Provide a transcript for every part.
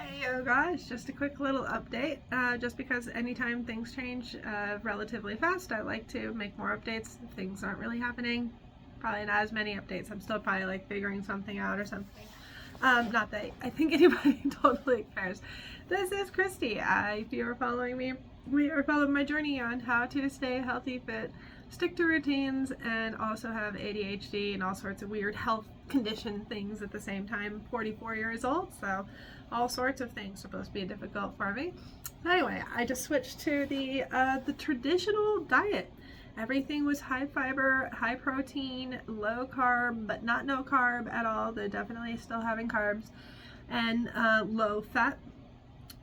Hey, oh gosh, just a quick little update. Just because anytime things change relatively fast, I like to make more updates if things aren't really happening. Probably not as many updates. I'm still probably like figuring something out or something. Not that I think anybody totally cares. This is Christy. If you are following me, we are following my journey on how to stay healthy, fit, stick to routines, and also have ADHD and all sorts of weird health condition things at the same time. 44 years old, so all sorts of things supposed to be difficult for me. Anyway, I just switched to the traditional diet. Everything was high fiber, high protein, low carb, but not no carb at all. They're definitely still having carbs, and low fat.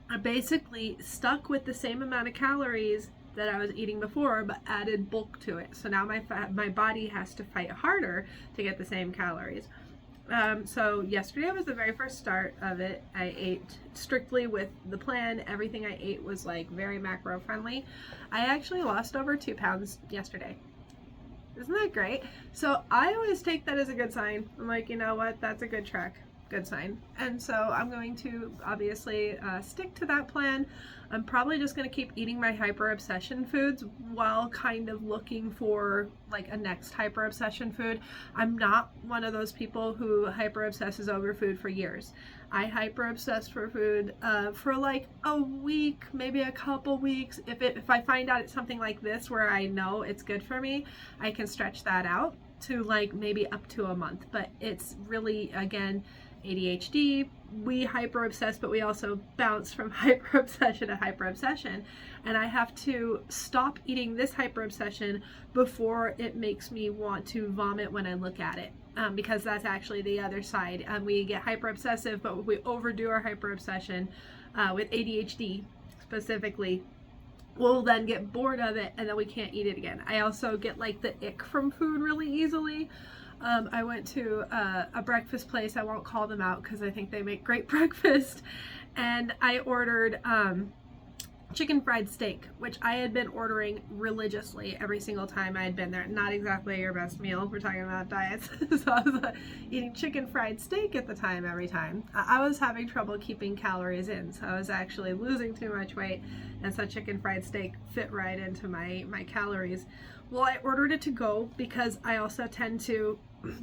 I basically stuck with the same amount of calories that I was eating before, but added bulk to it. So now my body has to fight harder to get the same calories. So yesterday was the very first start of it. I ate strictly with the plan. Everything I ate was like very macro friendly. I actually lost over 2 pounds yesterday. Isn't that great? So I always take that as a good sign. I'm like, you know what? That's a good track. Good sign. And so I'm going to obviously stick to that plan. I'm probably just going to keep eating my hyper obsession foods while kind of looking for like a next hyper obsession food. I'm not one of those people who hyper obsesses over food for years. I hyper obsess for food for like a week, maybe a couple weeks. If I find out it's something like this where I know it's good for me, I can stretch that out to like maybe up to a month. But it's really, again, ADHD, we hyper obsess, but we also bounce from hyper obsession to hyper obsession. And I have to stop eating this hyper obsession before it makes me want to vomit when I look at it. Because that's actually the other side. We get hyper obsessive, but we overdo our hyper obsession with ADHD specifically. We'll then get bored of it and then we can't eat it again. I also get like the ick from food really easily. I went to a breakfast place. I won't call them out because I think they make great breakfast. And I ordered chicken fried steak, which I had been ordering religiously every single time I had been there. Not exactly your best meal. We're talking about diets. So I was eating chicken fried steak at the time every time. I was having trouble keeping calories in. So I was actually losing too much weight. And so chicken fried steak fit right into my calories. Well, I ordered it to go because I also tend to,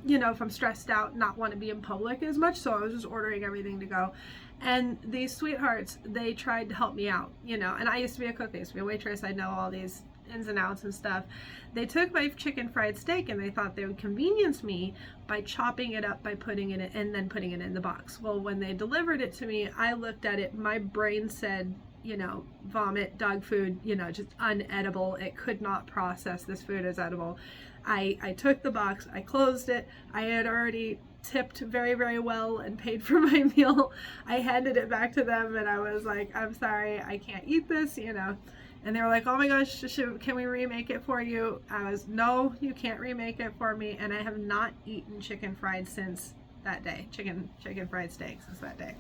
you know, if I'm stressed out, not want to be in public as much. So I was just ordering everything to go. And these sweethearts, they tried to help me out, you know, and I used to be a cook, I used to be a waitress. I know all these ins and outs and stuff. They took my chicken fried steak and they thought they would convenience me by chopping it up, by putting it in, and then putting it in the box. Well, when they delivered it to me, I looked at it, my brain said, you know, vomit, dog food, you know, just unedible. It could not process this food as edible. I took the box, I closed it. I had already tipped very, very well and paid for my meal. I handed it back to them and I was like, I'm sorry, I can't eat this, you know. And they were like, oh my gosh, can we remake it for you? I was, no, you can't remake it for me. And I have not eaten chicken fried since that day, chicken fried steak since that day.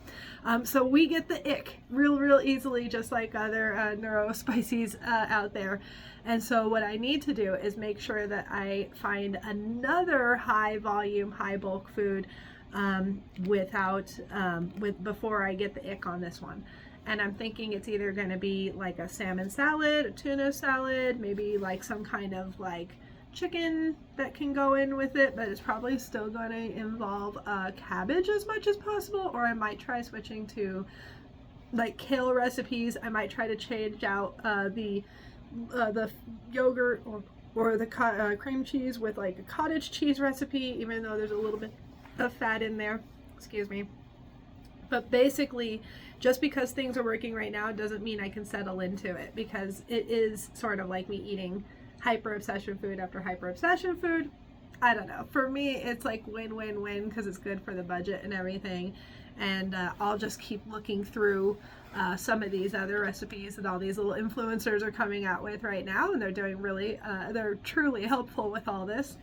So we get the ick real easily, just like other neurospices out there. And so what I need to do is make sure that I find another high volume, high bulk food before I get the ick on this one. And I'm thinking it's either going to be like a salmon salad, a tuna salad, maybe like some kind of like chicken that can go in with it, but it's probably still going to involve cabbage as much as possible. Or I might try switching to like kale recipes. I might try to change out the yogurt or the cream cheese with like a cottage cheese recipe, even though there's a little bit of fat in there. Excuse me. But basically, just because things are working right now doesn't mean I can settle into it, because it is sort of like me eating hyper obsession food after hyper obsession food. I don't know. For me, it's like win-win-win because it's good for the budget and everything. And I'll just keep looking through some of these other recipes that all these little influencers are coming out with right now, and they're doing really, they're truly helpful with all this.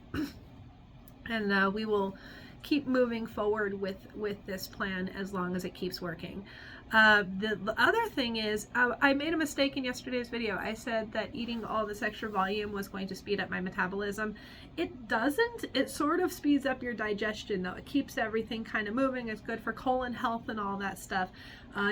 And we will keep moving forward with this plan as long as it keeps working. The other thing is, I made a mistake in yesterday's video. I said that eating all this extra volume was going to speed up my metabolism. It doesn't. It sort of speeds up your digestion, though. It keeps everything kind of moving. It's good for colon health and all that stuff.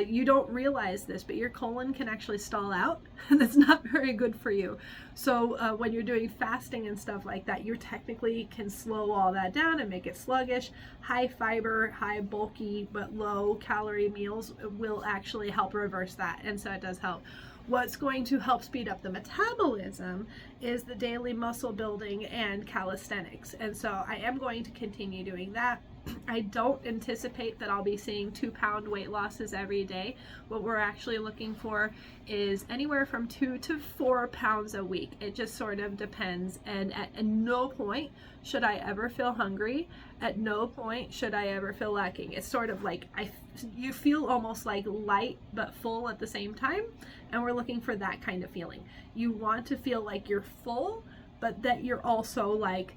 You don't realize this, but your colon can actually stall out, and that's not very good for you. So when you're doing fasting and stuff like that, you technically can slow all that down and make it sluggish. High fiber, high bulky, but low calorie meals will actually help reverse that, and so it does help. What's going to help speed up the metabolism is the daily muscle building and calisthenics, and so I am going to continue doing that. I don't anticipate that I'll be seeing 2-pound weight losses every day. What we're actually looking for is anywhere from 2 to 4 pounds a week. It just sort of depends, and at no point should I ever feel hungry. At no point should I ever feel lacking. It's sort of like you feel almost like light but full at the same time, and we're looking for that kind of feeling. You want to feel like you're full, but that you're also like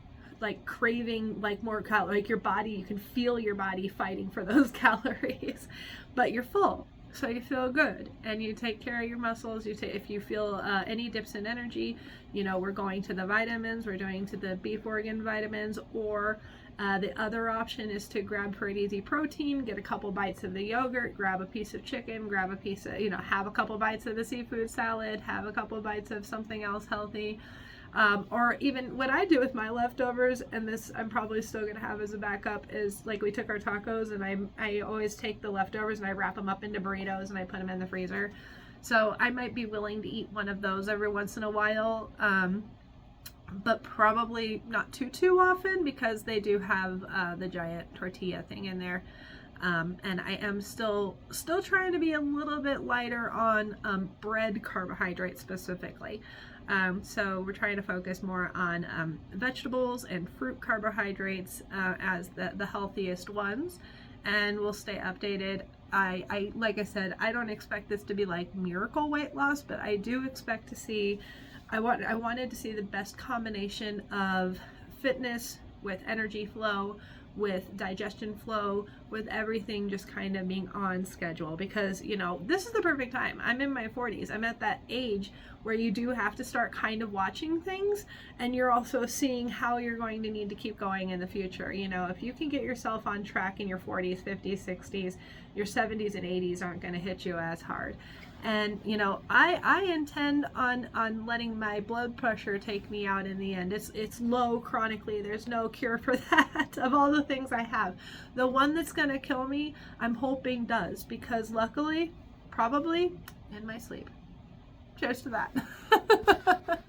craving like more like your body, you can feel your body fighting for those calories, but you're full, so you feel good, and you take care of your muscles. If you feel any dips in energy, we're going to the vitamins, we're going to the beef organ vitamins, or the other option is to grab Pretty Easy protein, get a couple bites of the yogurt, grab a piece of chicken, grab a piece of, have a couple bites of the seafood salad, have a couple bites of something else healthy. Or even what I do with my leftovers, and this I'm probably still going to have as a backup, is like we took our tacos, and I always take the leftovers and I wrap them up into burritos and I put them in the freezer. So I might be willing to eat one of those every once in a while, but probably not too often, because they do have the giant tortilla thing in there. And I am still trying to be a little bit lighter on bread carbohydrates specifically. So we're trying to focus more on vegetables and fruit carbohydrates as the healthiest ones, and we'll stay updated. I like I said, I don't expect this to be like miracle weight loss, but I do expect to see, I wanted to see the best combination of fitness with energy flow, with digestion flow, with everything just kind of being on schedule, because this is the perfect time. I'm in my 40s. I'm at that age where you do have to start kind of watching things, and you're also seeing how you're going to need to keep going in the future. If you can get yourself on track in your 40s, 50s, 60s, your 70s and 80s aren't going to hit you as hard. And I intend on letting my blood pressure take me out in the end. It's low chronically. There's no cure for that. Of all the things I have, the one that's gonna kill me, I'm hoping does, because luckily, probably in my sleep. Cheers to that.